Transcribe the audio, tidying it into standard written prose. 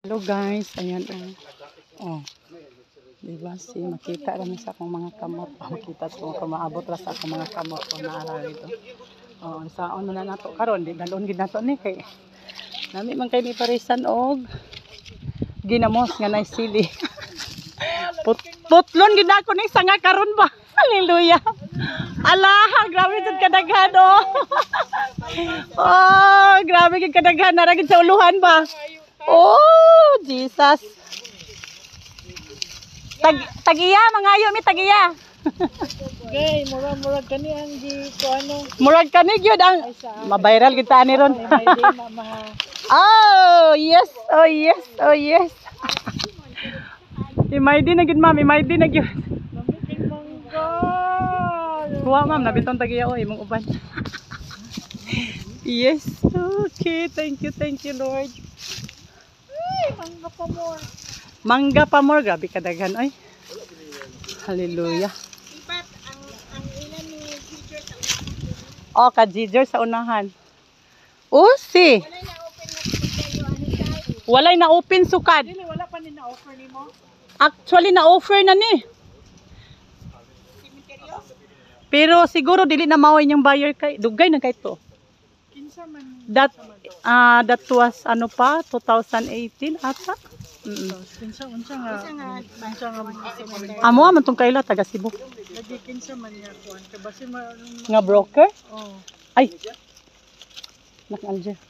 Hello guys, ayan oh. Diba si makita lang sa akong mga kamot. Makita ko kung maabot ra sa akong mga kamot ko na ara dito. Oh, saon man na nato karon di dalon gid nato ni kay. Nami man kay ni parisan og ginamos nga nay sili. Putlon gid ako ning sanga karon ba. Hallelujah. Allah, grabe jud kadaghan oh. Oh, grabe gid kadaghan na ra gid sa uluhan ba. Oh, Jesus. Tagiya, mangayo mi tagiya. Okay, murag kani ang di ko ano. Murag kani gyud ang ma-viral gid ta ni ron. May di mamaha. Oh, yes. Oh, yes. Oh, yes. Imay din na gid ma'am, imay din na gyud. Mamiting mangga. Kuha ma'am, nabiton tagiya oh, imong uban. Yes. Okay, thank you Lord. Ay, mangga pa more. Mangga pa more, grabe kadaghan ay. Hallelujah. Ipat ang ilan ni teacher sa unahan. Oh, ka-Giger sa unahan. Usi. Walay na open sukad. Dili wala pa ni na-offer nimo. Actually na-offer na ni. Pero siguro dili na maway niyang buyer kay dugay na kay to. Kinsa man. That was ano pa 2018 ata. Kinsa nga Amo man tong kaila taga Cebu. lagi kinsa man niya kuan kay basin Nga broker? oh. Ay. Nak Alger.